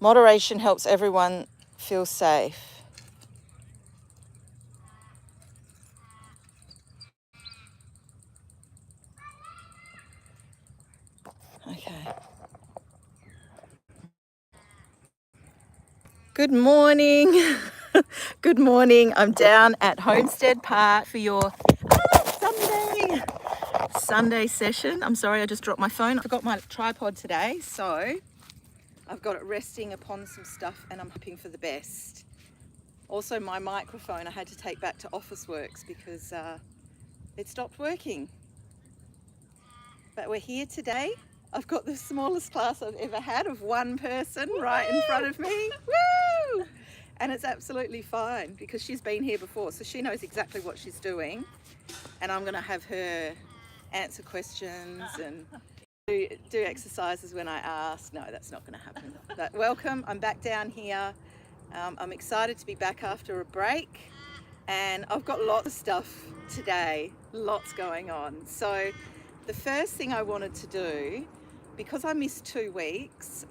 Moderation helps everyone feel safe. Okay. Good morning. Good morning. I'm down at Homestead Park for your Sunday session. I'm sorry, I just dropped my phone. I forgot my tripod today, so I've got it resting upon some stuff and I'm hoping for the best. Also, my microphone I had to take back to Officeworks because it stopped working. But we're here today. I've got the smallest class I've ever had of one person right in front of me. Woo! And it's absolutely fine because she's been here before, so she knows exactly what she's doing. And I'm going to have her answer questions and do exercises when I ask. No, that's not going to happen. But welcome, I'm back down here. I'm excited to be back after a break. And I've got lots of stuff today, lots going on. So the first thing I wanted to do, because I missed 2 weeks,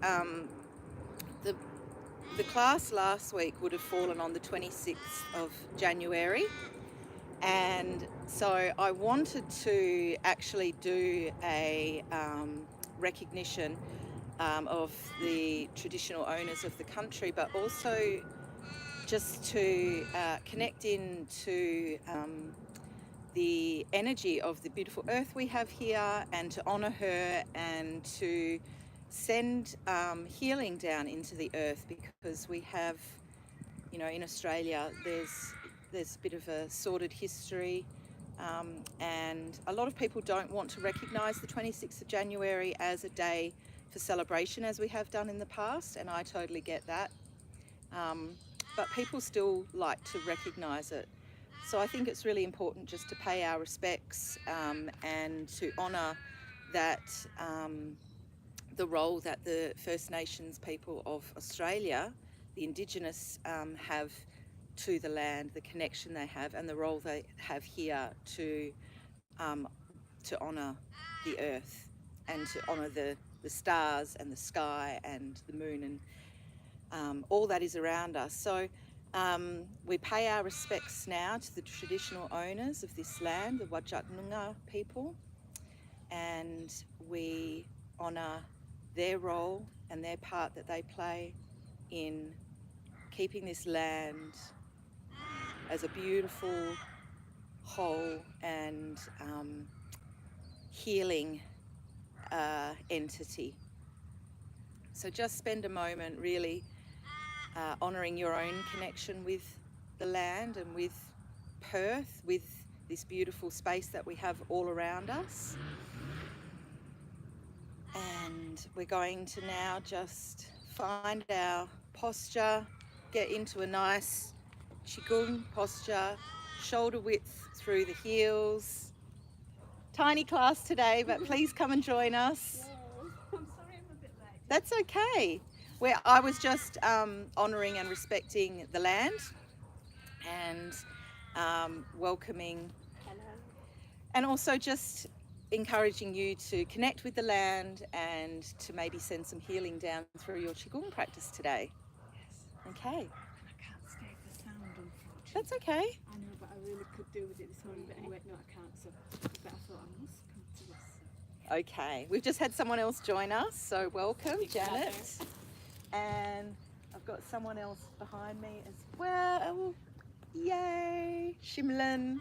the class last week would have fallen on the 26th of January. And so I wanted to actually do a recognition of the traditional owners of the country, but also just to connect into the energy of the beautiful earth we have here and to honour her and to send healing down into the earth, because we have, you know, in Australia there's a bit of a sordid history and a lot of people don't want to recognise the 26th of January as a day for celebration as we have done in the past, and I totally get that. But people still like to recognise it. So I think it's really important just to pay our respects and to honour that the role that the First Nations people of Australia, the Indigenous, have to the land, the connection they have, and the role they have here to honour the earth and to honour the stars and the sky and the moon and all that is around us. So we pay our respects now to the traditional owners of this land, the Whadjuk Noongar people, and we honour their role and their part that they play in keeping this land as a beautiful, whole and healing entity. So just spend a moment really honouring your own connection with the land and with Perth, with this beautiful space that we have all around us. And we're going to now just find our posture, get into a nice qigong posture, shoulder width through the heels. Tiny class today, but please come and join us. I'm sorry I'm a bit late. That's okay. Where I was just honouring and respecting the land and welcoming. Hello. And also just encouraging you to connect with the land and to maybe send some healing down through your qigong practice today. Yes. Okay. I can't stay for sound, unfortunately. That's okay. I know, but I really could do with it this morning. But anyway, no, I can't. So, but I thought I must come to this. Okay. We've just had someone else join us, so welcome, Janet. And I've got someone else behind me as well. Yay, Shimlin.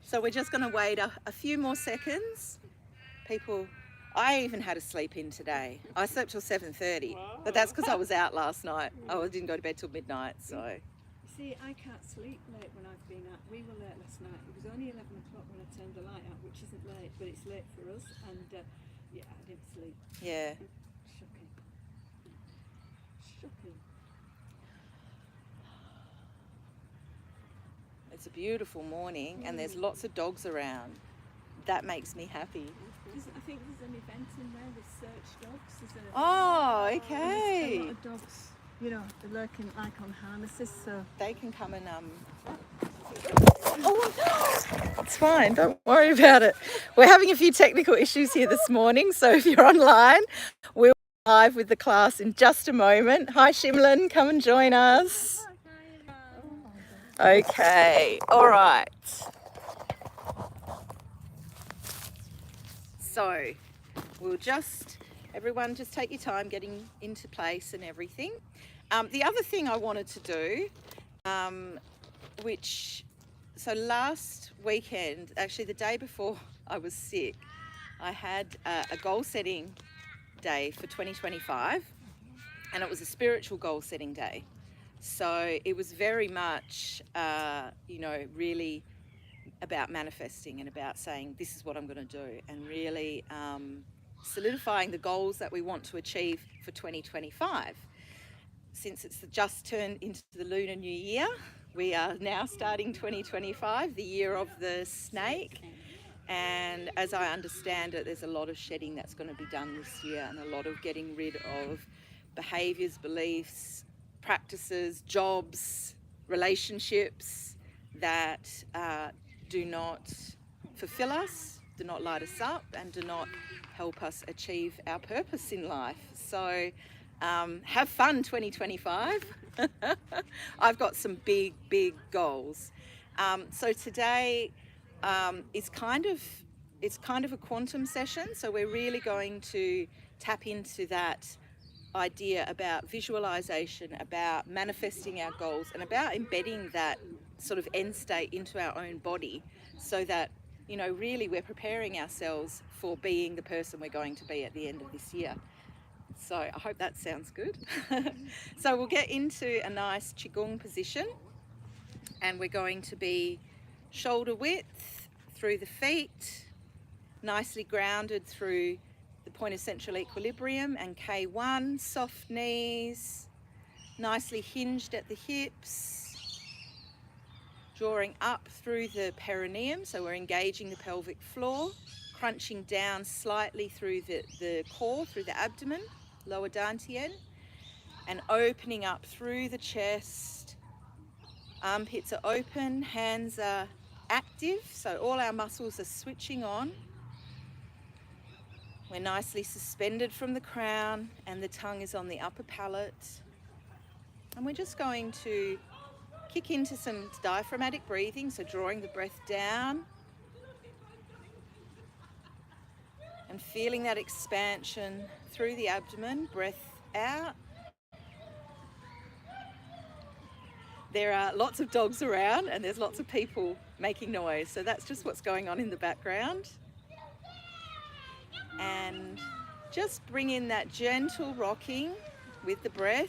So we're just going to wait a few more seconds. People, I even had a sleep in today. I slept till 7:30, but that's because I was out last night. I didn't go to bed till midnight, so. You see, I can't sleep late when I've been out. We were late last night. It was only 11 o'clock when I turned the light out, which isn't late, but it's late for us. And yeah, I didn't sleep. Yeah. Shocking. Shocking. It's a beautiful morning and there's lots of dogs around. That makes me happy. I think there's an event in there with search dogs. Oh, There's okay. a lot of dogs, you know, they're lurking like on harnesses, so. They can come and oh, it's fine, don't worry about it. We're having a few technical issues here this morning, so if you're online, we'll live with the class in just a moment. Hi Shimlin, come and join us. Okay, all right. So we'll everyone just take your time getting into place and everything. The other thing I wanted to do, so last weekend, actually the day before I was sick, I had a goal setting day for 2025, and it was a spiritual goal setting day. So it was very much, really about manifesting and about saying, this is what I'm going to do, and really solidifying the goals that we want to achieve for 2025. Since it's just turned into the Lunar New Year, we are now starting 2025, the year of the snake. And as I understand it, there's a lot of shedding that's going to be done this year, and a lot of getting rid of behaviours, beliefs, practices, jobs, relationships that do not fulfill us, do not light us up, and do not help us achieve our purpose in life. So have fun 2025. I've got some big goals. So today it's kind of a quantum session. So we're really going to tap into that idea about visualization, about manifesting our goals, and about embedding that sort of end state into our own body, so that, really we're preparing ourselves for being the person we're going to be at the end of this year. So I hope that sounds good. So we'll get into a nice Qigong position, and we're going to be shoulder width through the feet, nicely grounded through the point of central equilibrium and K1, soft knees, nicely hinged at the hips, drawing up through the perineum, so we're engaging the pelvic floor, crunching down slightly through the core, through the abdomen, lower dantian, and opening up through the chest. Armpits are open, hands are active, so all our muscles are switching on. We're nicely suspended from the crown, and the tongue is on the upper palate. And we're just going to kick into some diaphragmatic breathing, so drawing the breath down and feeling that expansion through the abdomen, breath out. There are lots of dogs around, and there's lots of people making noise, so that's just what's going on in the background. And just bring in that gentle rocking with the breath.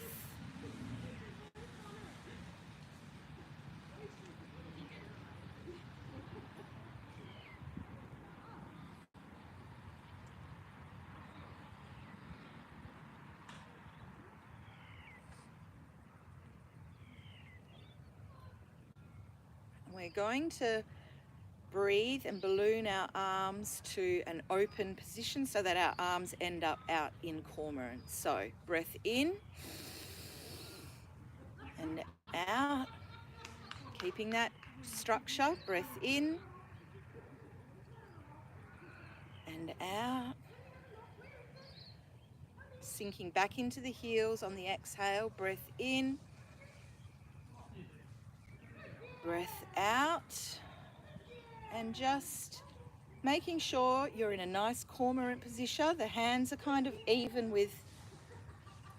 We're going to breathe and balloon our arms to an open position so that our arms end up out in cormorant. So breath in and out, keeping that structure. Breath in and out, sinking back into the heels on the exhale. Breath in, breath out, and just making sure you're in a nice cormorant position. The hands are kind of even with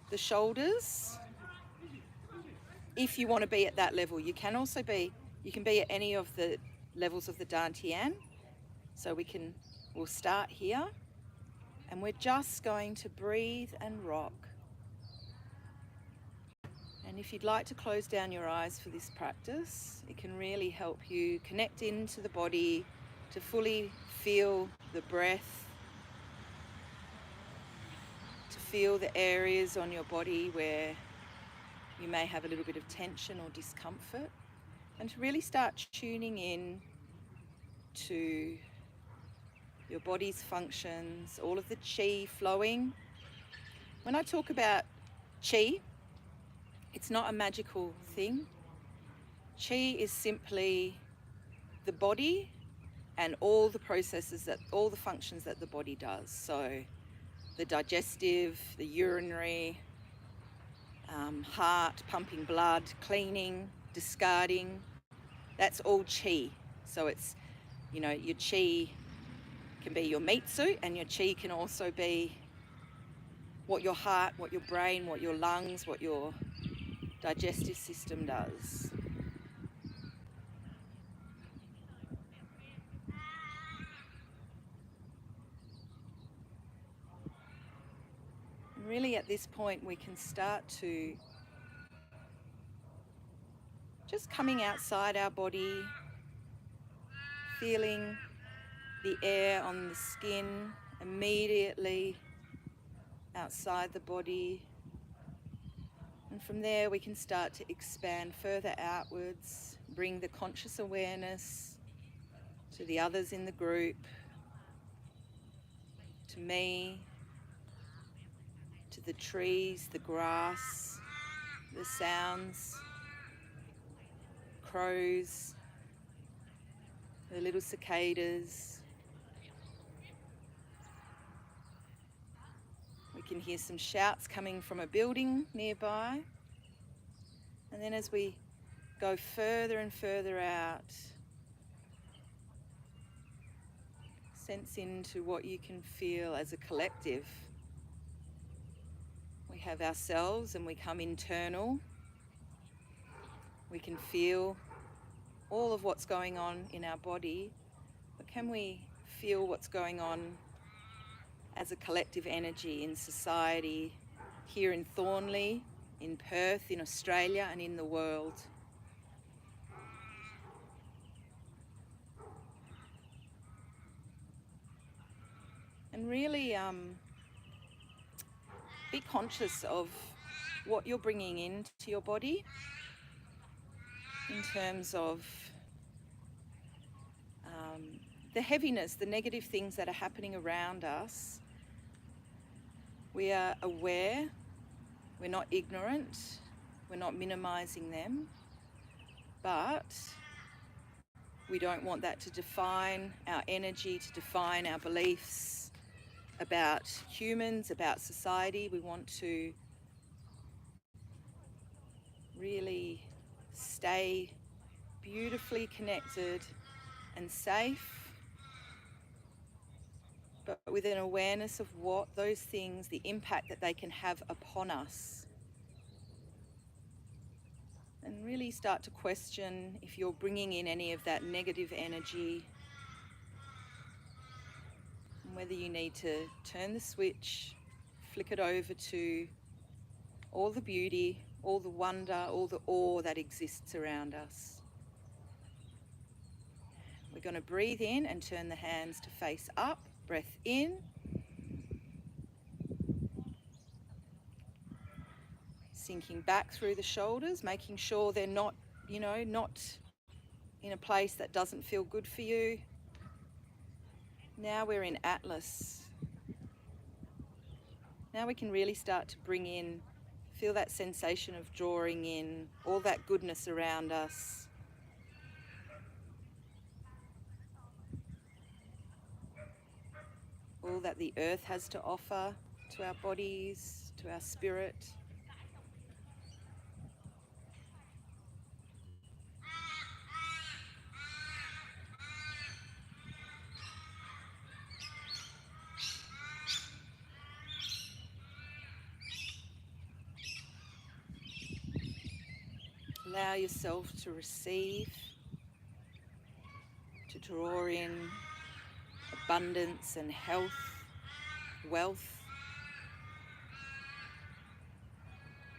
the shoulders. If you want to be at that level, you can be at any of the levels of the dantian. So we'll start here, and we're just going to breathe and rock. And if you'd like to close down your eyes for this practice, it can really help you connect into the body to fully feel the breath, to feel the areas on your body where you may have a little bit of tension or discomfort, and to really start tuning in to your body's functions, all of the qi flowing. When I talk about qi, it's not a magical thing. Qi is simply the body and all the processes, all the functions that the body does. So the digestive, the urinary, heart, pumping blood, cleaning, discarding. That's all chi. So it's, your chi can be your meat suit, and your chi can also be what your heart, what your brain, what your lungs, what your digestive system does. And really at this point we can start to just coming outside our body, feeling the air on the skin immediately outside the body. And from there we can start to expand further outwards, bring the conscious awareness to the others in the group, to me, to the trees, the grass, the sounds, crows, the little cicadas. We can hear some shouts coming from a building nearby. And then as we go further and further out, sense into what you can feel as a collective. We have ourselves and we come internal. We can feel all of what's going on in our body, but can we feel what's going on as a collective energy in society, here in Thornley, in Perth, in Australia, and in the world? And really be conscious of what you're bringing into your body in terms of the heaviness, the negative things that are happening around us. We are aware, we're not ignorant, we're not minimizing them, but we don't want that to define our energy, to define our beliefs about humans, about society. We want to really stay beautifully connected and safe, but with an awareness of what those things, the impact that they can have upon us. And really start to question if you're bringing in any of that negative energy, and whether you need to turn the switch, flick it over to all the beauty, all the wonder, all the awe that exists around us. We're going to breathe in and turn the hands to face up. Breath in. Sinking back through the shoulders, making sure they're not, not in a place that doesn't feel good for you. Now we're in Atlas. Now we can really start to bring in, feel that sensation of drawing in all that goodness around us. All that the earth has to offer to our bodies, to our spirit. Allow yourself to receive, to draw in abundance and health, wealth,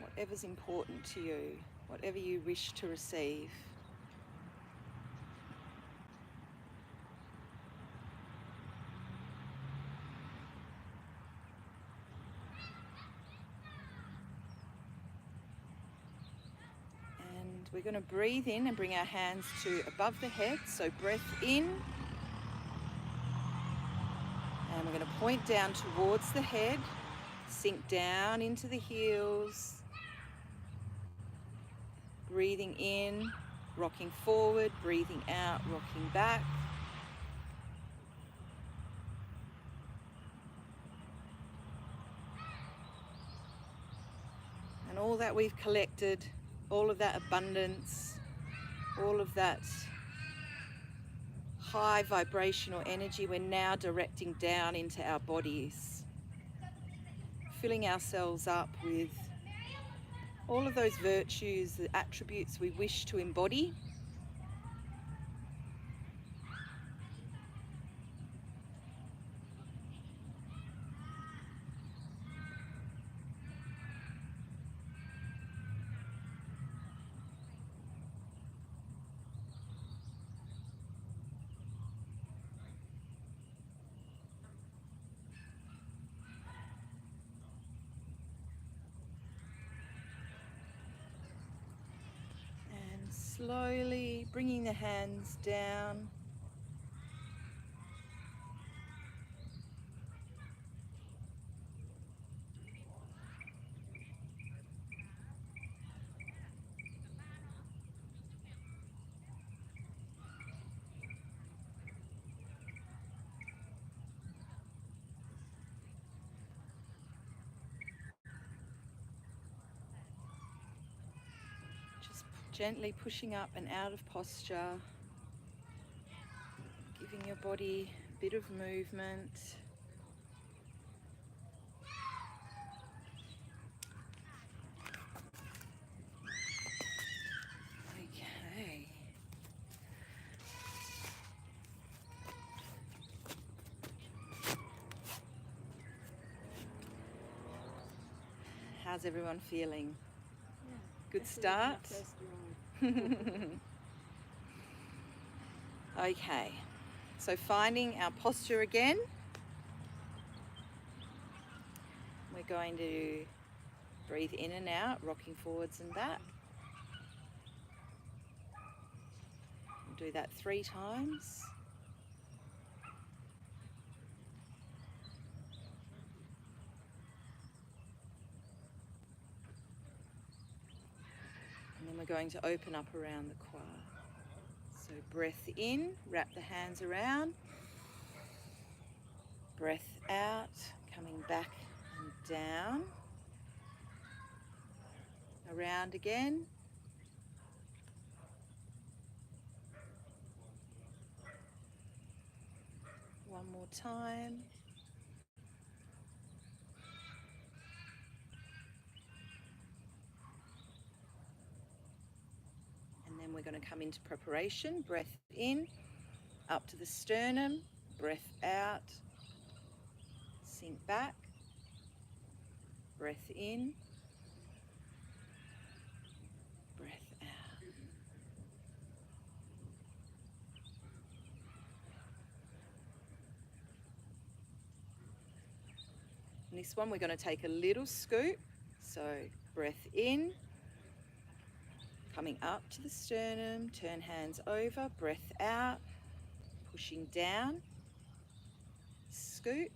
whatever's important to you, whatever you wish to receive. And we're going to breathe in and bring our hands to above the head. So breath in. And we're going to point down towards the head, sink down into the heels. Breathing in, rocking forward, breathing out, rocking back. all that we've collected, all of that abundance, all of that high vibrational energy, we're now directing down into our bodies, filling ourselves up with all of those virtues, the attributes we wish to embody. Slowly bringing the hands down. Just gently pushing up and out of posture, giving your body a bit of movement. Okay. How's everyone feeling? Yeah, Good start? Okay, so finding our posture again. We're going to breathe in and out, rocking forwards and back. We'll do that 3 times. And then we're going to open up around the quad. So breath in, wrap the hands around. Breath out, coming back and down. Around again. One more time. And then we're going to come into preparation. Breath in, up to the sternum. Breath out. Sink back. Breath in. Breath out. And this one we're going to take a little scoop. So breath in. Coming up to the sternum. Turn hands over. Breath out. Pushing down. Scoop.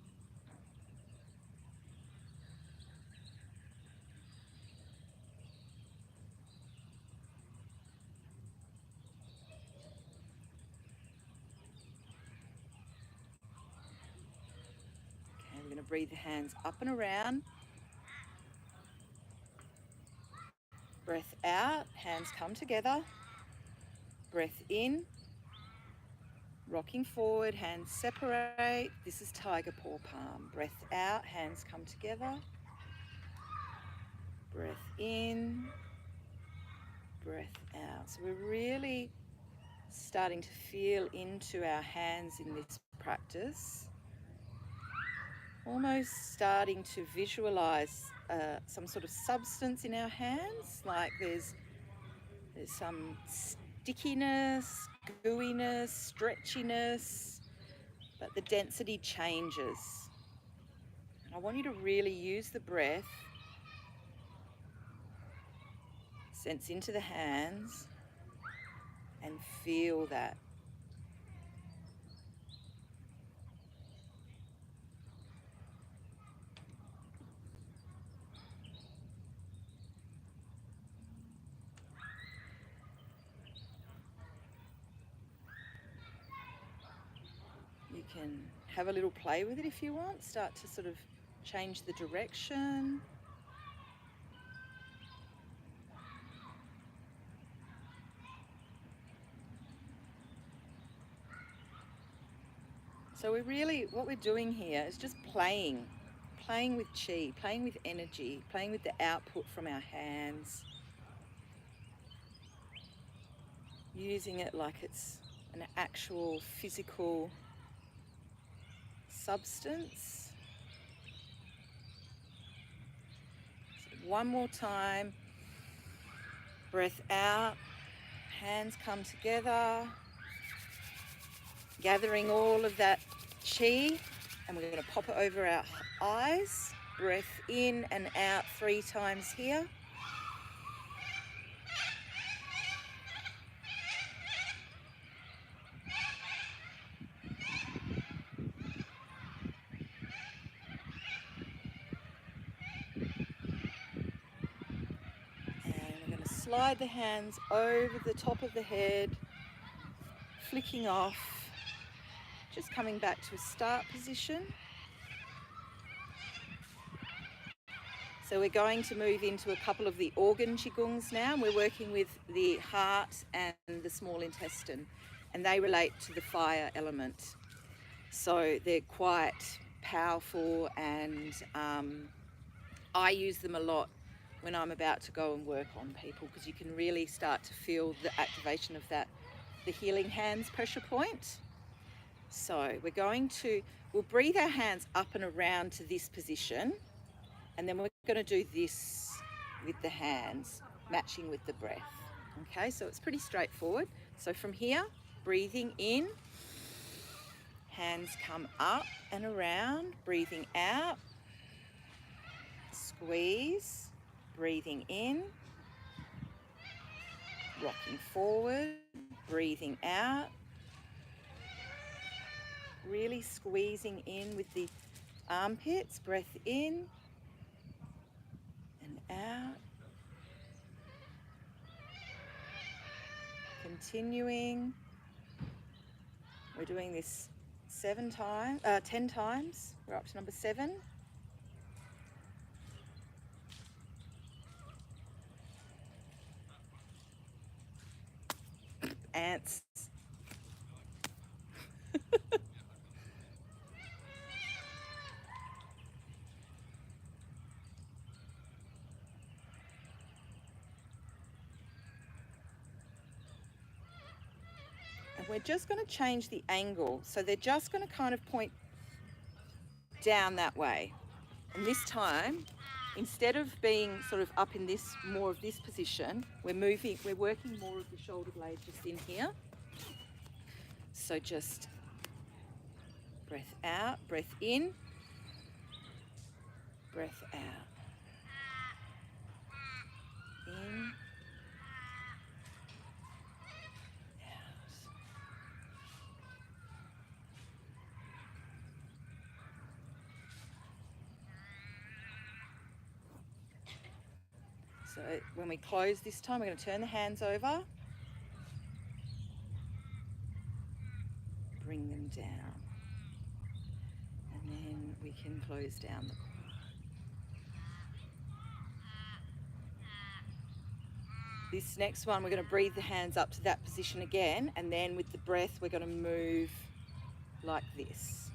We're going to breathe the hands up and around. Breath out, hands come together. Breath in, rocking forward, hands separate. This is tiger paw palm. Breath out, hands come together. Breath in, breath out. So we're really starting to feel into our hands in this practice. Almost starting to visualize some sort of substance in our hands, like there's some stickiness, gooiness, stretchiness, but the density changes. And I want you to really use the breath, sense into the hands, and feel that. You can have a little play with it if you want. Start to sort of change the direction. So what we're doing here is just playing with chi, playing with energy, playing with the output from our hands, using it like it's an actual physical substance. So one more time, breath out, hands come together, gathering all of that chi, and we're going to pop it over our eyes. Breath in and out 3 times here. And we're going to slide the hands over the top of the head, flicking off, just coming back to a start position. So we're going to move into a couple of the organ qigongs now. We're working with the heart and the small intestine, and they relate to the fire element. So they're quite powerful, and I use them a lot when I'm about to go and work on people, because you can really start to feel the activation of the healing hands pressure point. So we'll breathe our hands up and around to this position, and then we're going to do this with the hands, matching with the breath. Okay, so it's pretty straightforward. So from here, breathing in, hands come up and around, breathing out, squeeze, breathing in, rocking forward, breathing out, really squeezing in with the armpits, breath in and out. Continuing. We're doing this 10 times. We're up to number 7. Ants. And we're just going to change the angle. So they're just going to kind of point down that way. And this time, instead of being sort of up in more of this position, we're working more of the shoulder blade just in here. So just breath out, breath in, breath out. In, out. So when we close this time, we're going to turn the hands over, bring them down, and then we can close down the core. This next one, we're going to breathe the hands up to that position again, and then with the breath, we're going to move like this.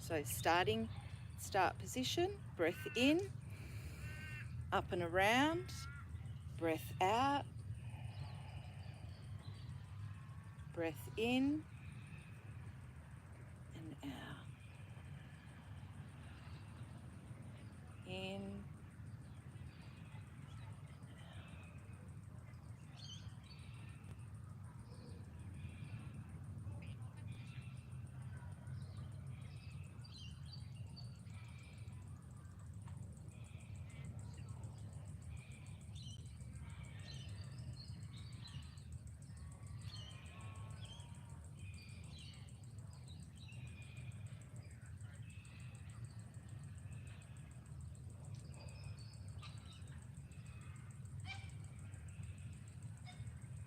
So start position, breath in, up and around, breath out, breath in and out, in,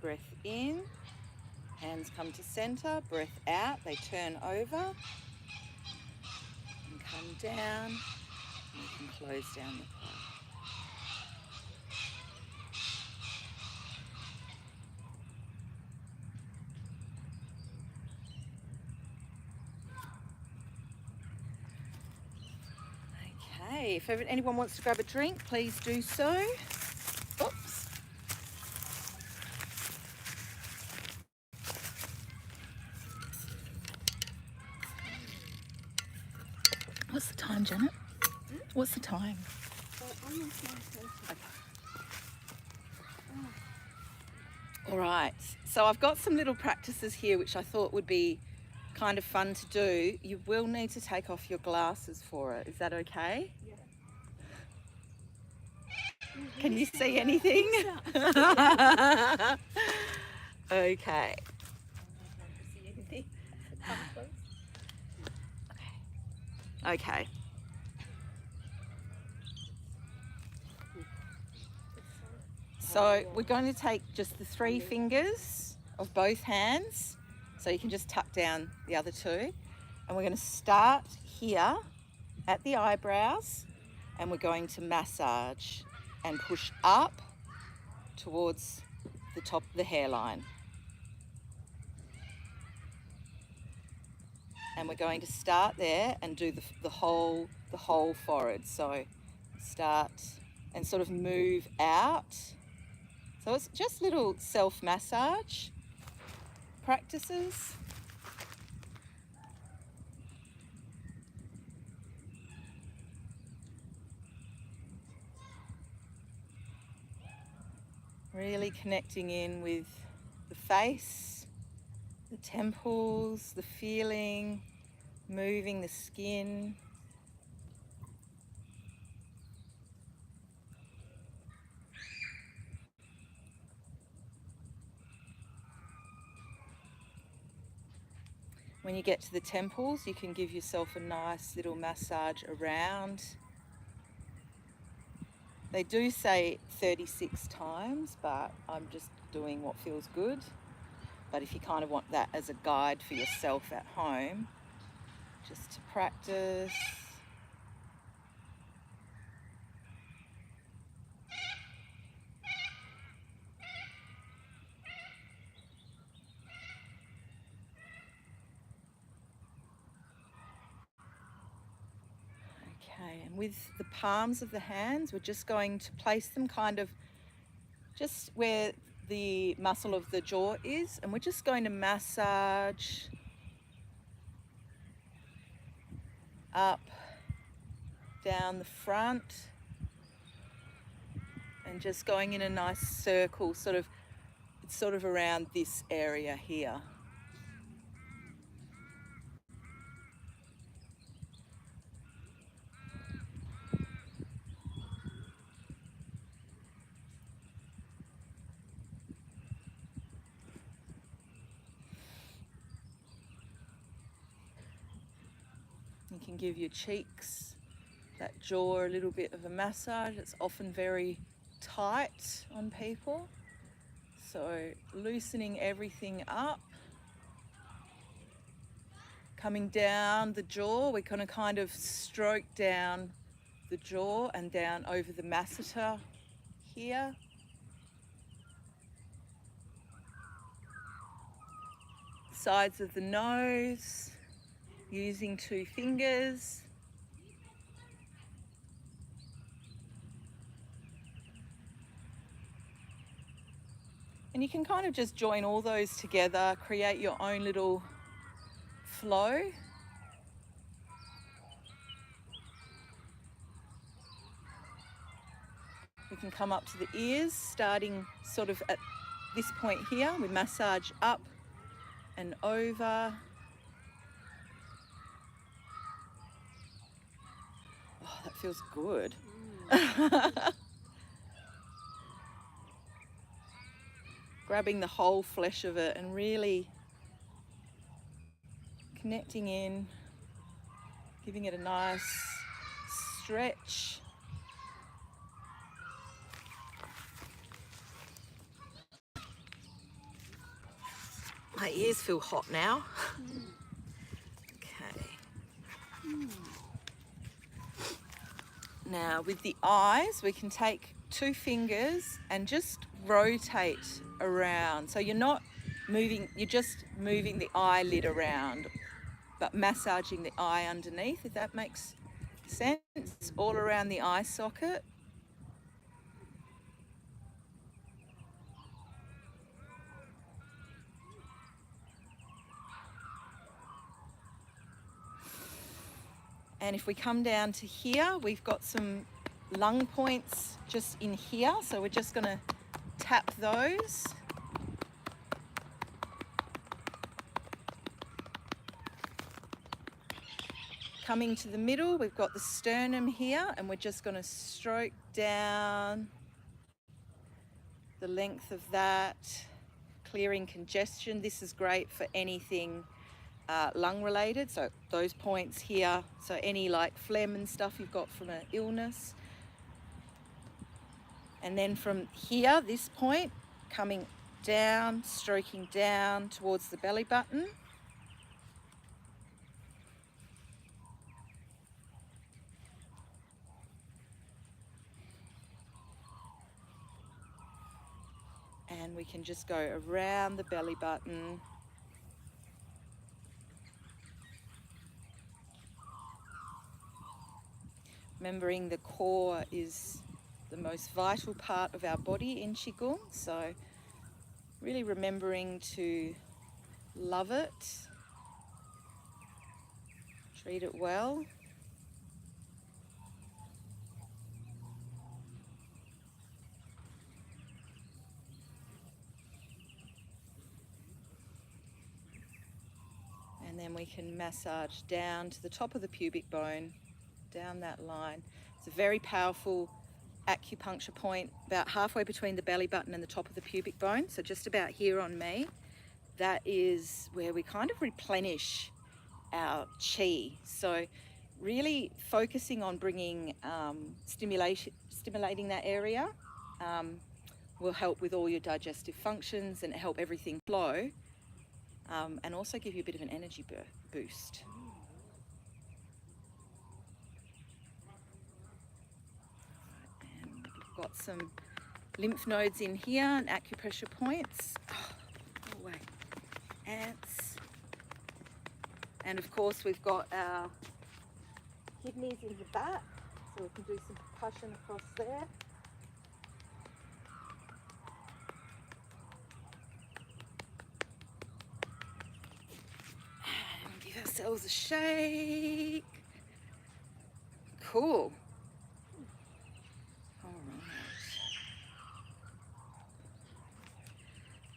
breath in, hands come to center, breath out, they turn over and come down, and you can close down the core. If anyone wants to grab a drink, please do so. Oops. What's the time, Janet? What's the time? Almost 9:30. Okay. All right, so I've got some little practices here which I thought would be kind of fun to do. You will need to take off your glasses for it. Is that okay? Yeah. Can you see anything? Okay. See anything? Okay. So we're going to take just the 3 fingers of both hands. So you can just tuck down the other 2. And we're going to start here at the eyebrows, and we're going to massage and push up towards the top of the hairline. And we're going to start there and do the whole forehead. So start and sort of move out. So it's just little self-massage practices. Really connecting in with the face, the temples, the feeling, moving the skin. When you get to the temples, you can give yourself a nice little massage around. They do say 36 times, but I'm just doing what feels good. But if you kind of want that as a guide for yourself at home, just to practice. Okay, and with the palms of the hands, we're just going to place them kind of just where the muscle of the jaw is, and we're just going to massage up, down the front, and just going in a nice circle, sort of around this area here. You can give your cheeks, that jaw, a little bit of a massage. It's often very tight on people. So loosening everything up. Coming down the jaw, we're going to kind of stroke down the jaw and down over the masseter here. Sides of the nose, using 2 fingers. And you can kind of just join all those together, create your own little flow. We can come up to the ears, starting sort of at this point here. We massage up and over. Oh, that feels good. Grabbing the whole flesh of it and really connecting in, giving it a nice stretch. My ears feel hot now. Okay. Now with the eyes, we can take 2 fingers and just rotate around. So you're not moving, you're just moving the eyelid around, but massaging the eye underneath, if that makes Sense all around the eye socket. And if we come down to here, we've got some lung points just in here. So we're just going to tap those. Coming to the middle, we've got the sternum here, and we're just going to stroke down the length of that, clearing congestion. This is great for anything lung related, so those points here, so any like phlegm and stuff you've got from an illness. And then from here, this point, coming down, stroking down towards the belly button. And we can just go around the belly button. Remembering the core is the most vital part of our body in Qigong, so really remembering to love it, treat it well. And then we can massage down to the top of the pubic bone, down that line. It's a very powerful acupuncture point, about halfway between the belly button and the top of the pubic bone, so just about here on me. That is where we kind of replenish our chi. So really focusing on bringing stimulating that area will help with all your digestive functions and help everything flow, and also give you a bit of an energy boost. And we've got some lymph nodes in here and acupressure points. Oh, go away. Ants. And of course we've got our kidneys in the back, so we can do some percussion across there. And give ourselves a shake. Cool. All right.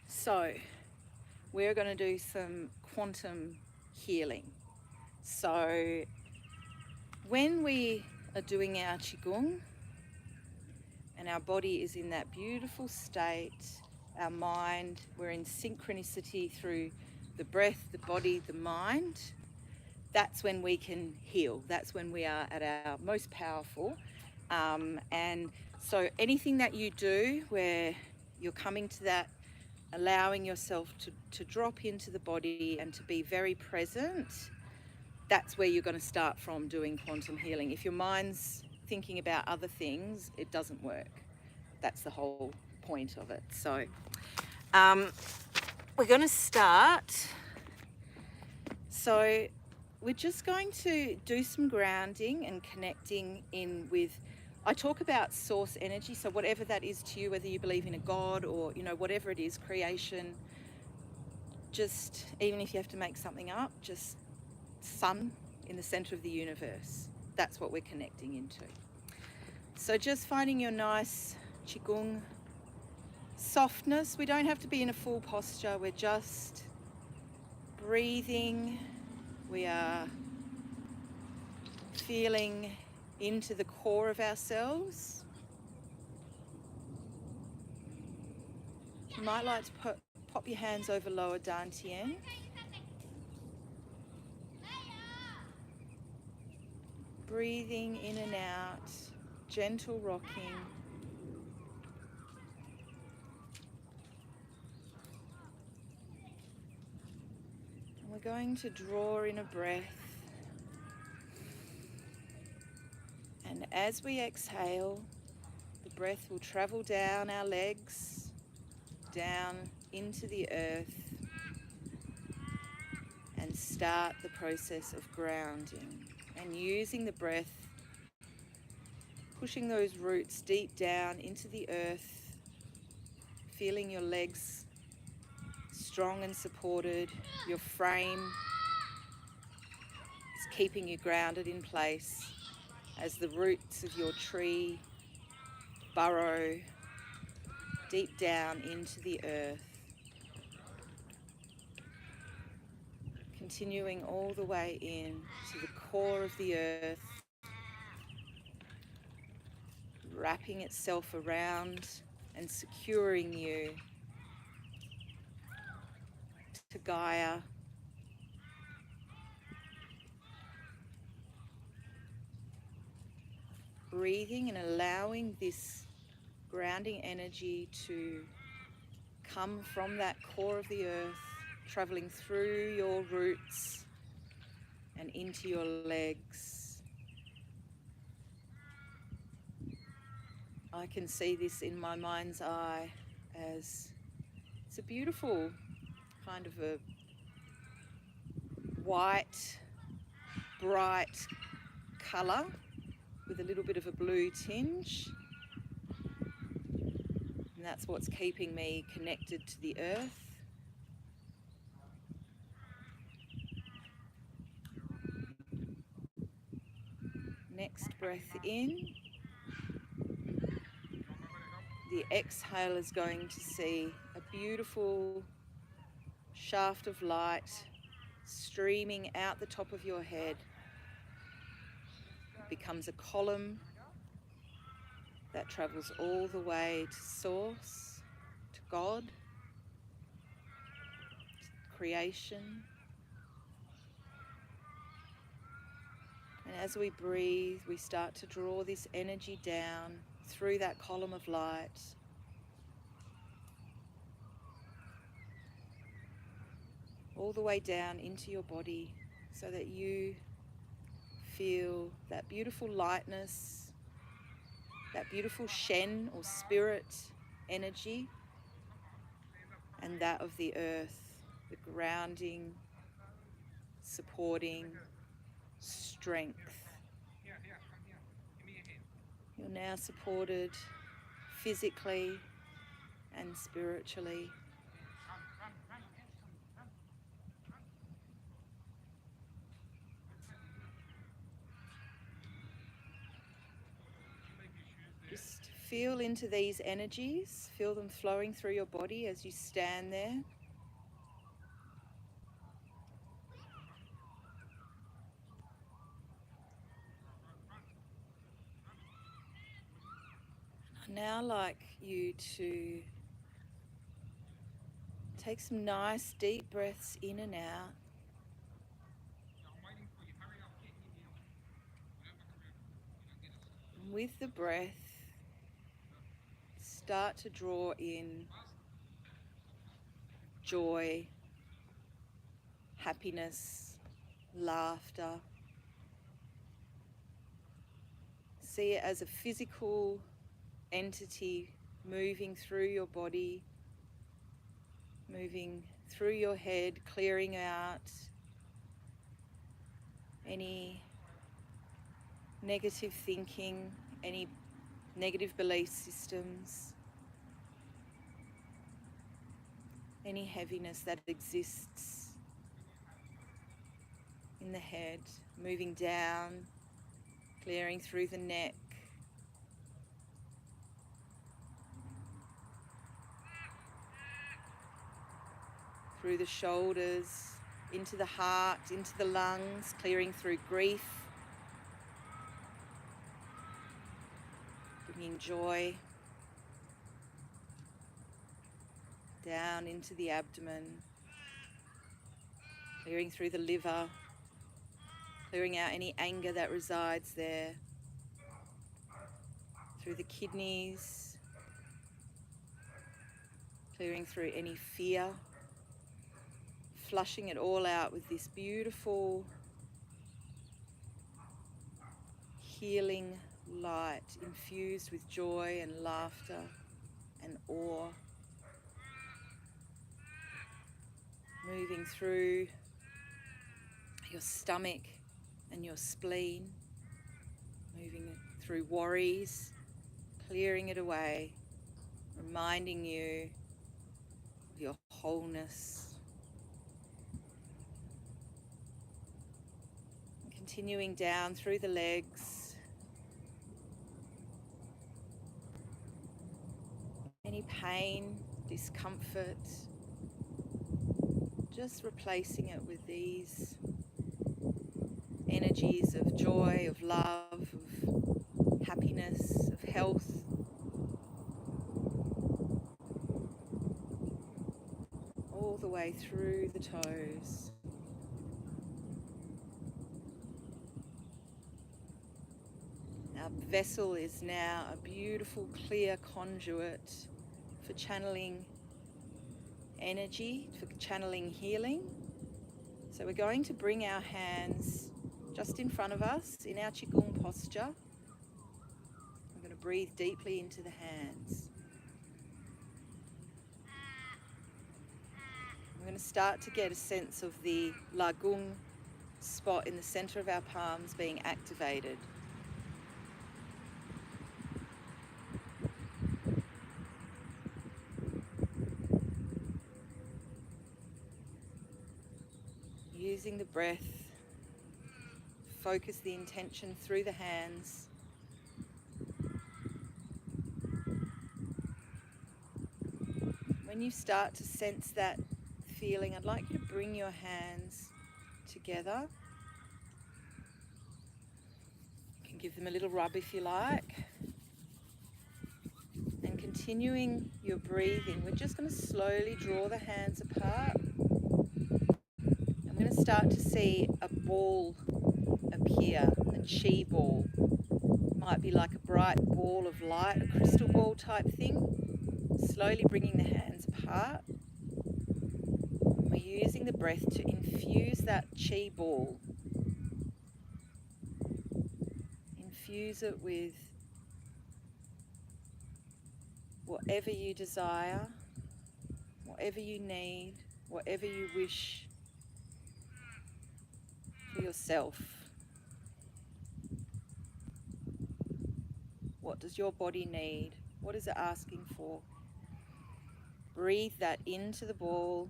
So we're going to do some quantum healing. So when we are doing our Qigong and our body is in that beautiful state, our mind, we're in synchronicity through the breath, the body, the mind, that's when we can heal. That's when we are at our most powerful. And so anything that you do where you're coming to that, allowing yourself to drop into the body and to be very present, that's where you're going to start from doing quantum healing. If your mind's thinking about other things, it doesn't work. That's the whole point of it. So we're going to start. So we're just going to do some grounding and connecting in with, I talk about source energy, so whatever that is to you, whether you believe in a God or, you know, whatever it is, creation, just, even if you have to make something up, just sun in the center of the universe. That's what we're connecting into. So just finding your nice Qigong softness. We don't have to be in a full posture. We're just breathing. We are feeling into the core of ourselves. You might like to pop your hands over lower dantian. Breathing in and out, gentle rocking. And we're going to draw in a breath. And as we exhale, the breath will travel down our legs, down into the earth, and start the process of grounding and using the breath pushing those roots deep down into the earth, feeling your legs strong and supported, your frame is keeping you grounded in place as the roots of your tree burrow deep down into the earth, continuing all the way in to the core of the earth, wrapping itself around and securing you to Gaia. Breathing and allowing this grounding energy to come from that core of the earth, traveling through your roots and into your legs. I can see this in my mind's eye as it's a beautiful kind of a white, bright colour with a little bit of a blue tinge. And that's what's keeping me connected to the earth. Next breath in. The exhale is going to see a beautiful shaft of light streaming out the top of your head. It becomes a column that travels all the way to Source, to God, to creation. And as we breathe, we start to draw this energy down through that column of light, all the way down into your body, so that you feel that beautiful lightness, that beautiful Shen or spirit energy, and that of the earth, the grounding, supporting strength. You're now supported physically and spiritually. Just feel into these energies, feel them flowing through your body as you stand there. I'd now like you to take some nice deep breaths in and out. And with the breath, start to draw in joy, happiness, laughter. See it as a physical entity moving through your body, moving through your head, clearing out any negative thinking, any negative belief systems, any heaviness that exists in the head, moving down, clearing through the neck, through the shoulders, into the heart, into the lungs, clearing through grief, bringing joy down into the abdomen, clearing through the liver, clearing out any anger that resides there, through the kidneys, clearing through any fear, flushing it all out with this beautiful healing light infused with joy and laughter and awe, moving through your stomach and your spleen, moving through worries, clearing it away, reminding you of your wholeness. And continuing down through the legs. Any pain, discomfort, just replacing it with these energies of joy, of love, of happiness, of health. All the way through the toes. Our vessel is now a beautiful, clear conduit for channeling energy, for channeling healing. So we're going to bring our hands just in front of us in our Qigong posture. I'm going to breathe deeply into the hands. I'm going to start to get a sense of the Gung spot in the center of our palms being activated. Using the breath, focus the intention through the hands. When you start to sense that feeling, I'd like you to bring your hands together. You can give them a little rub if you like. And continuing your breathing, we're just going to slowly draw the hands apart. I'm going to start to see a ball appear, a chi ball. It might be like a bright ball of light, a crystal ball type thing. Slowly bringing the hands apart. We're using the breath to infuse that chi ball. Infuse it with whatever you desire, whatever you need, whatever you wish for yourself. What does your body need? What is it asking for? Breathe that into the ball.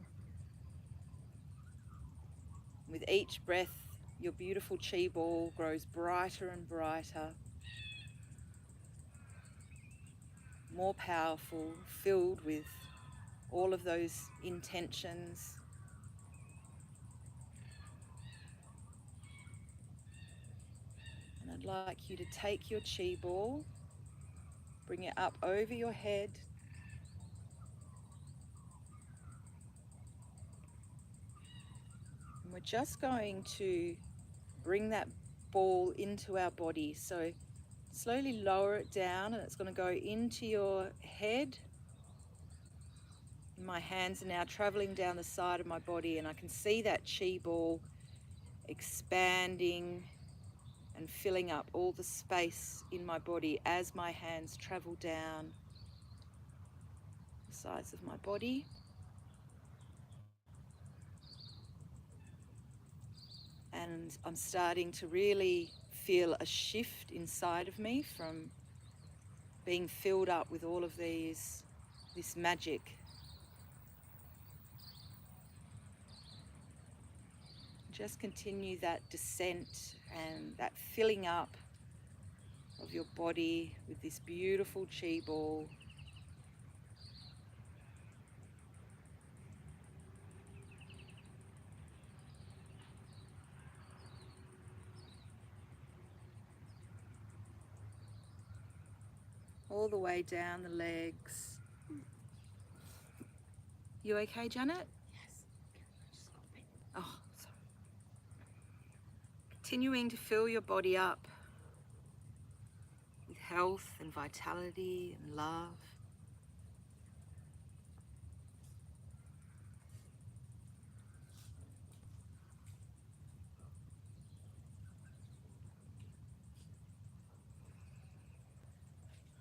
With each breath, your beautiful chi ball grows brighter and brighter, more powerful, filled with all of those intentions. And I'd like you to take your chi ball, bring it up over your head, and we're just going to bring that ball into our body. So slowly lower it down, and it's going to go into your head. My hands are now traveling down the side of my body, and I can see that chi ball expanding and filling up all the space in my body as my hands travel down the sides of my body. And I'm starting to really feel a shift inside of me from being filled up with all of this magic. Just continue that descent and that filling up of your body with this beautiful chi ball. All the way down the legs. You okay, Janet? Yes. I just got a bit. Oh, sorry. Continuing to fill your body up with health and vitality and love.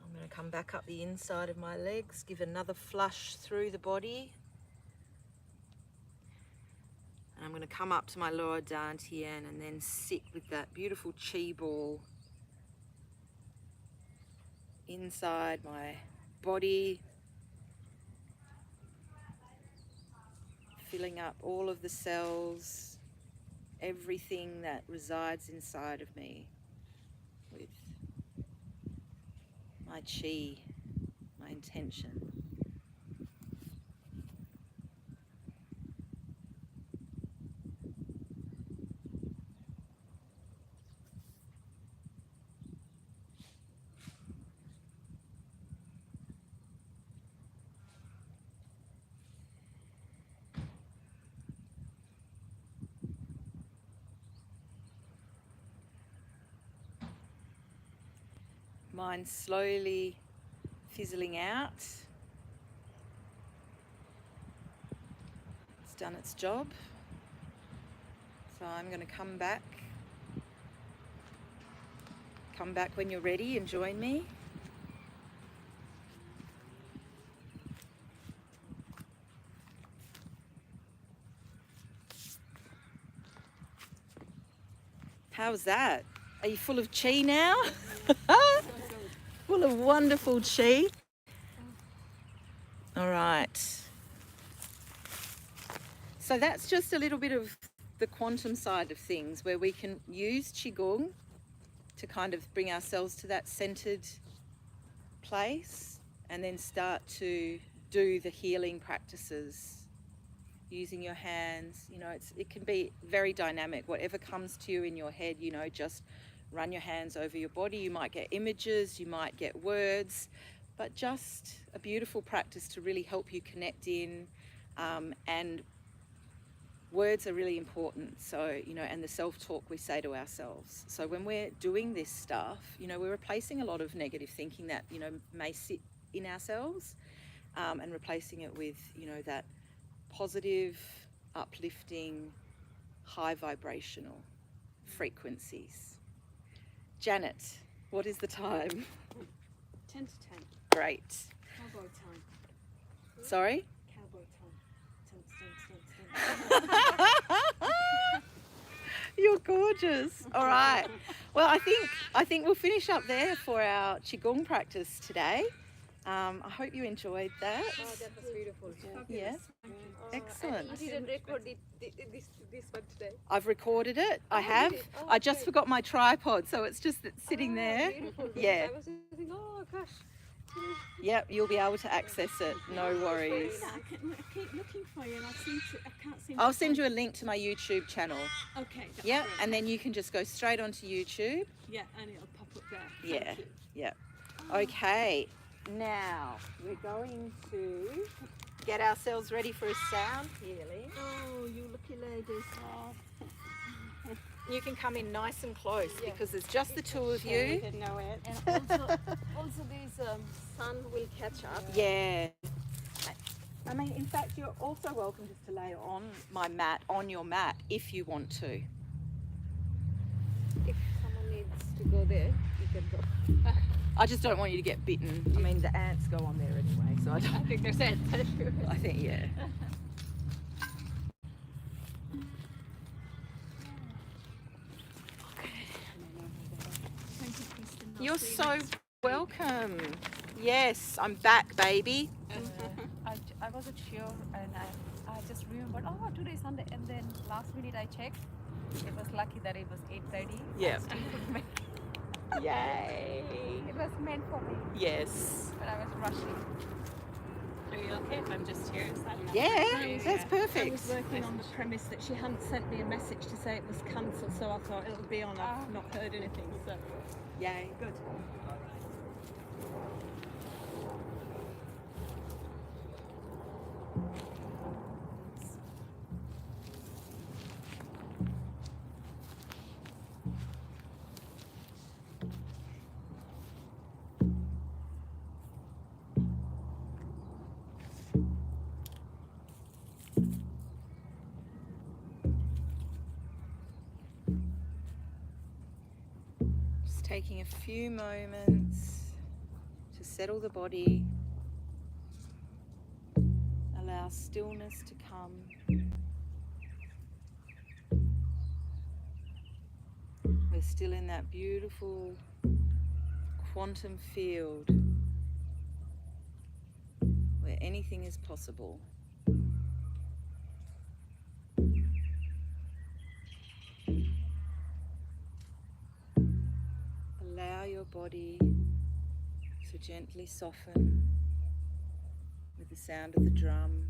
I'm going to come back up the inside of my legs, give another flush through the body. And I'm going to come up to my lower dantian and then sit with that beautiful chi ball inside my body, filling up all of the cells, everything that resides inside of me with my chi, my intention. Mind slowly fizzling out. It's done its job. So I'm going to come back. Come back when you're ready and join me. How's that? Are you full of chi now? Full of wonderful chi. All right. So that's just a little bit of the quantum side of things, where we can use Qigong to kind of bring ourselves to that centered place, and then start to do the healing practices using your hands. You know, it can be very dynamic. Whatever comes to you in your head, you know, just run your hands over your body. You might get images, you might get words, but just a beautiful practice to really help you connect in. And words are really important. So, you know, and the self-talk we say to ourselves. So when we're doing this stuff, you know, we're replacing a lot of negative thinking that, you know, may sit in ourselves, and replacing it with, you know, that positive, uplifting, high vibrational frequencies. Janet, what is the time? 10 to 10. Great. Cowboy time. Sorry? Cowboy time. You're gorgeous. All right. Well, I think we'll finish up there for our Qigong practice today. I hope you enjoyed that. Oh, that was beautiful. Yeah. Excellent. You didn't record this one today. I've recorded it. I Oh, have. really? Oh, I just great. forgot my tripod, so it's just sitting there. Beautiful. Yeah. I was thinking, oh gosh. Yep, you'll be able to access it. No worries. I keep looking for you and I can't seem I'll to send you find a link to my YouTube channel. Okay. That's Yeah, great. and then you can just go straight onto YouTube. Yeah, and it'll pop up there. Yeah, Thank you. yeah. Okay, now we're going to get ourselves ready for a sound healing. Oh, you lucky ladies. You can come in nice and close Yeah. because it's just the two of We you. didn't know it. And also this sun will catch up. Yeah. I mean, in fact, you're also welcome just to lay on my mat, on your mat, if you want to. If someone needs to go there, you can go. I just don't want you to get bitten. I mean, the ants go on there anyway, so I I don't. think there's ants. I think, yeah. Thank you, Kristen. I'll You're see you so next week. welcome. Yes, I'm back, baby. I wasn't sure, and I just remembered, oh, today is Sunday, and then last minute I checked. It was lucky that it was 8:30. Yeah. I still couldn't make it. Yay. It was meant for me, Yes. but I was rushing. Are you okay if I'm just here? Yeah, that's I perfect. was working on the premise that she hadn't sent me a message to say it was cancelled, so I thought it'll be on. I've not heard anything, so Yay. good. Just taking a few moments to settle the body. Allow stillness to come. We're still in that beautiful, quantum field where anything is possible. Allow your body to gently soften with the sound of the drum.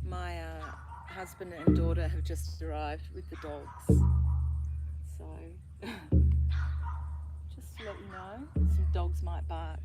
My husband and daughter have just arrived with the dogs, so just to let you know, some dogs might bark.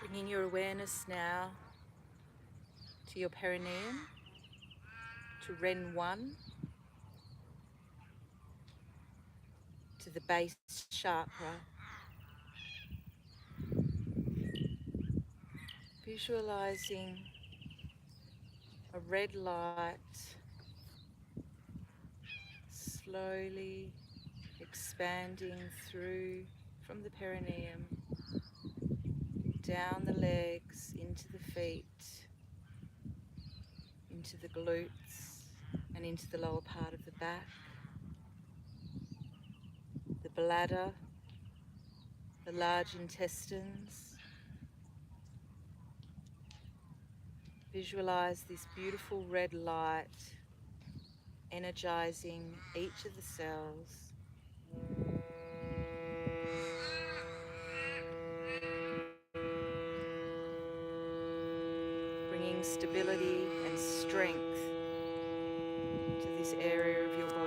Bringing your awareness now to your perineum, to Ren 1, to the base chakra. Visualizing a red light slowly expanding through from the perineum, down the legs, into the feet, into the glutes and into the lower part of the back, the bladder, the large intestines. Visualize this beautiful red light energizing each of the cells. Bringing stability and strength to this area of your body.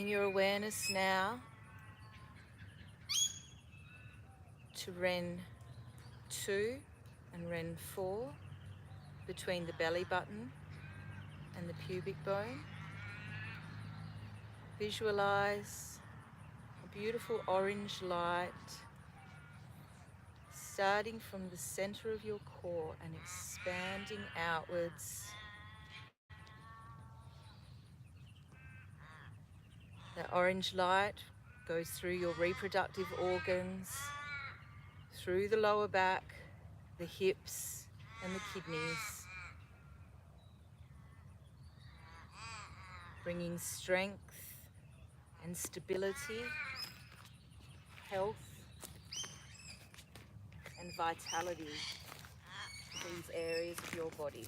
Bringing your awareness now to Ren 2 and Ren 4, between the belly button and the pubic bone. Visualize a beautiful orange light starting from the center of your core and expanding outwards. That orange light goes through your reproductive organs, through the lower back, the hips and the kidneys, bringing strength and stability, health and vitality to these areas of your body.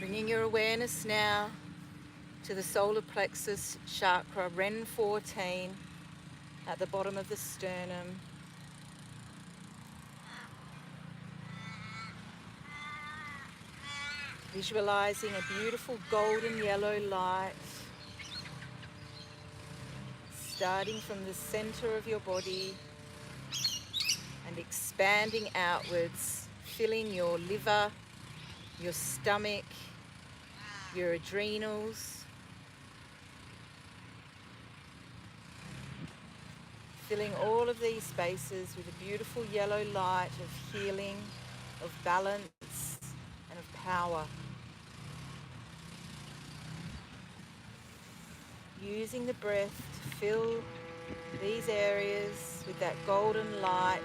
Bringing your awareness now to the solar plexus chakra, Ren 14, at the bottom of the sternum. Visualizing a beautiful golden yellow light starting from the center of your body and expanding outwards, filling your liver, your stomach, your adrenals, filling all of these spaces with a beautiful yellow light of healing, of balance, and of power. Using the breath to fill these areas with that golden light.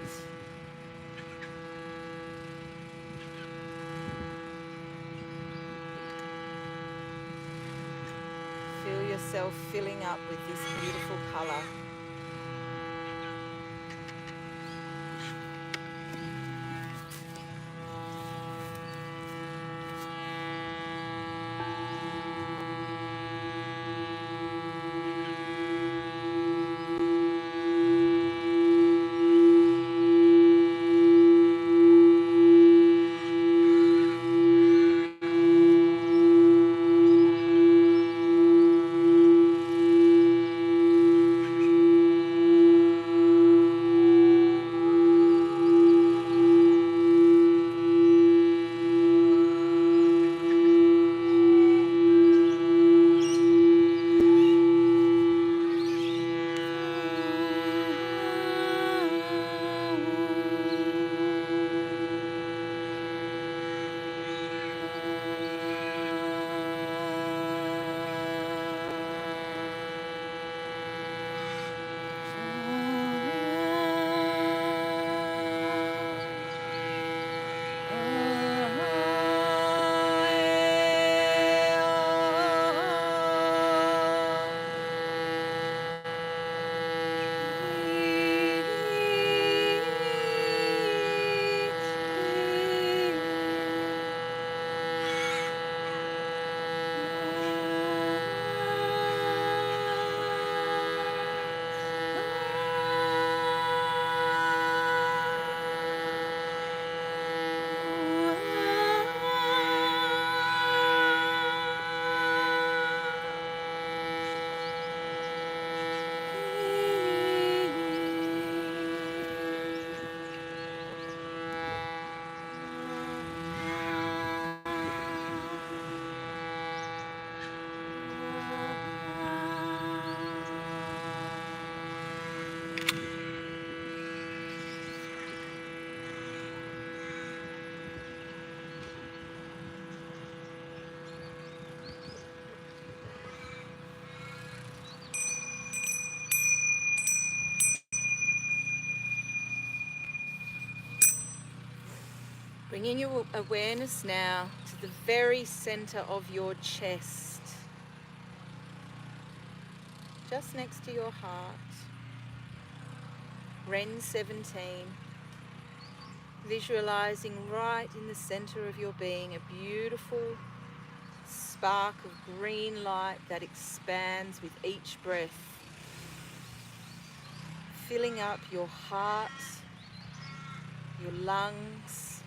Feel yourself filling up with this beautiful colour. Bringing your awareness now to the very center of your chest, just next to your heart. Ren 17. Visualizing right in the center of your being a beautiful spark of green light that expands with each breath, filling up your heart, your lungs,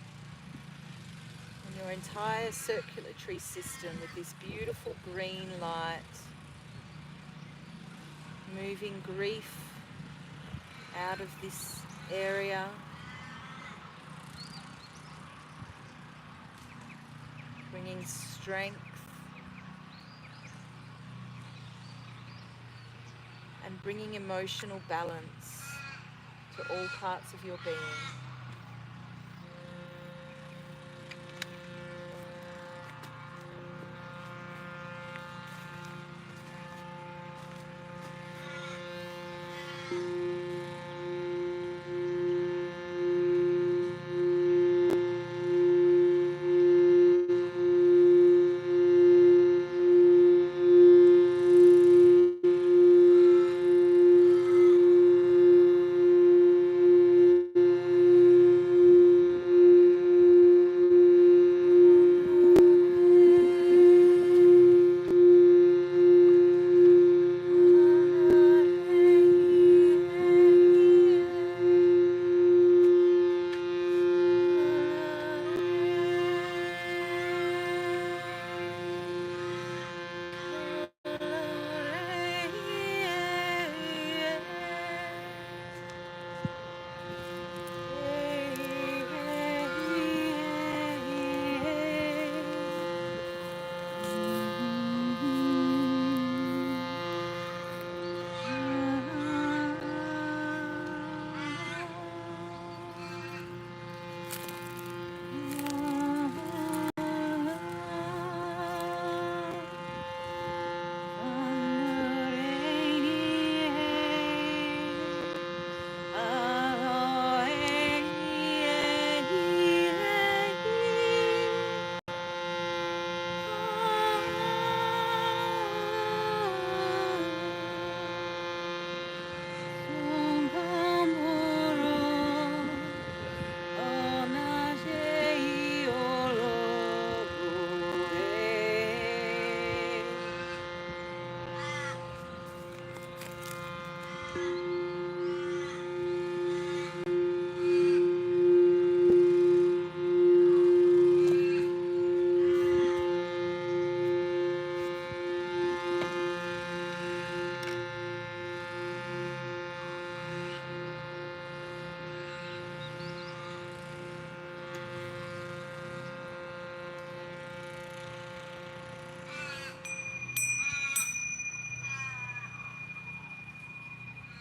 and your entire circulatory system with this beautiful green light, moving grief out of this area, bringing strength and bringing emotional balance to all parts of your being.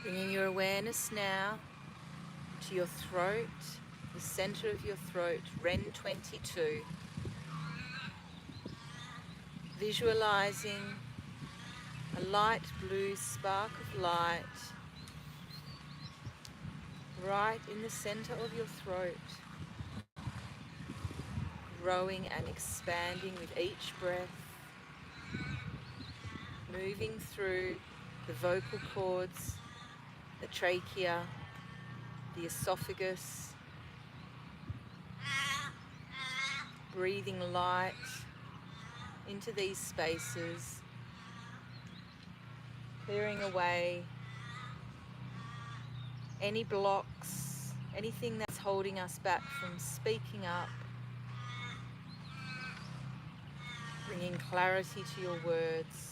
Bringing your awareness now to your throat, the center of your throat, Ren 22. Visualizing a light blue spark of light right in the center of your throat, growing and expanding with each breath, moving through the vocal cords, the trachea, the esophagus, breathing light into these spaces, clearing away any blocks, anything that's holding us back from speaking up, bringing clarity to your words.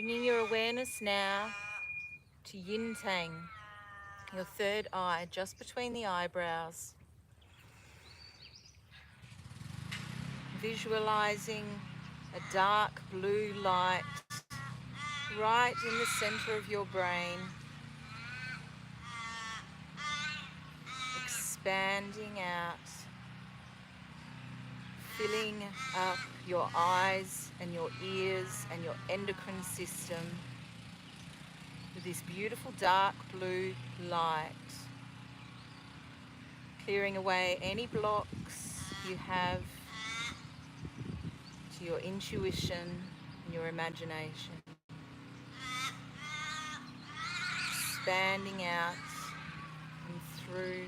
Bringing your awareness now to yin tang, your third eye, just between the eyebrows. Visualizing a dark blue light right in the center of your brain, expanding out, filling up your eyes and your ears and your endocrine system with this beautiful dark blue light, clearing away any blocks you have to your intuition and your imagination. Expanding out and through,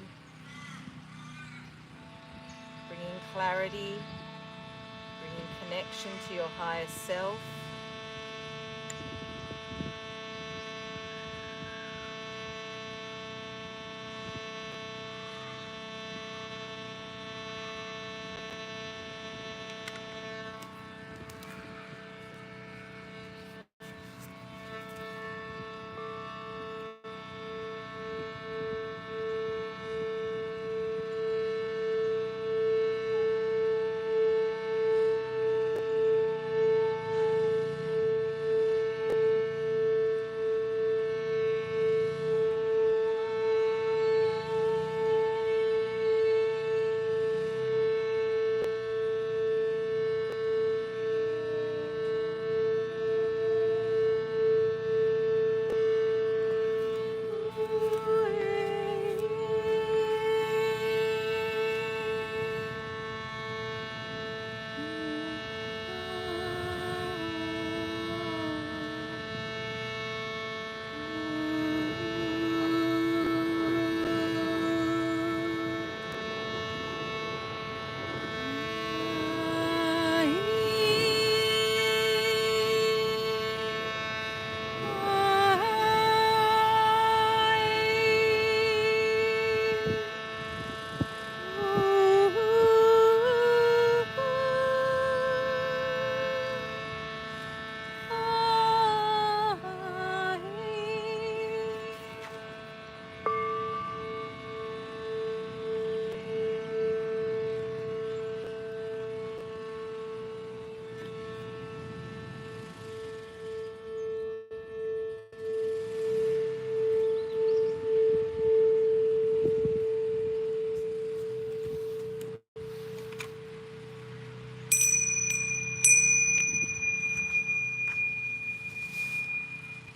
bringing clarity, bringing connection to your higher self.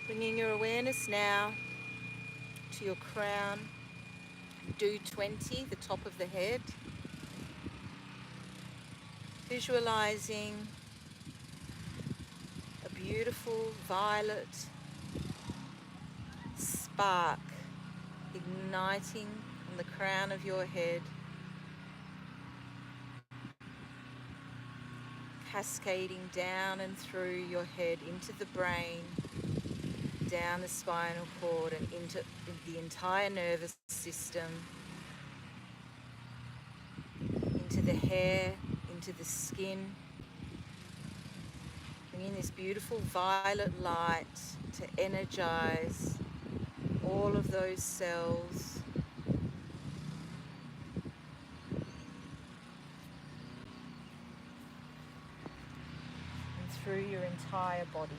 Bringing your awareness now to your crown, do 20, the top of the head. Visualizing a beautiful violet spark igniting on the crown of your head, cascading down and through your head into the brain, down the spinal cord and into the entire nervous system, into the hair, into the skin, bringing this beautiful violet light to energize all of those cells, and through your entire body.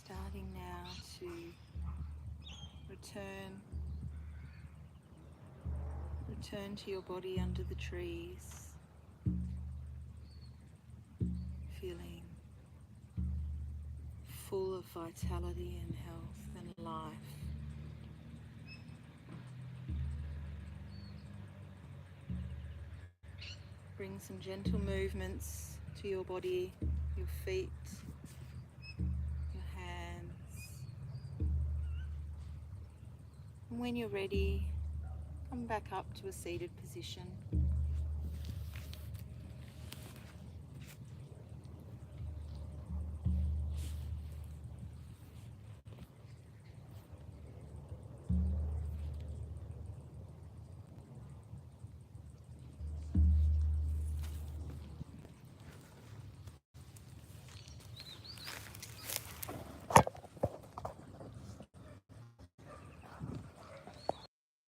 Starting now to return to your body under the trees, feeling full of vitality and health and life. Bring some gentle movements to your body, your feet, your hands. And when you're ready, come back up to a seated position.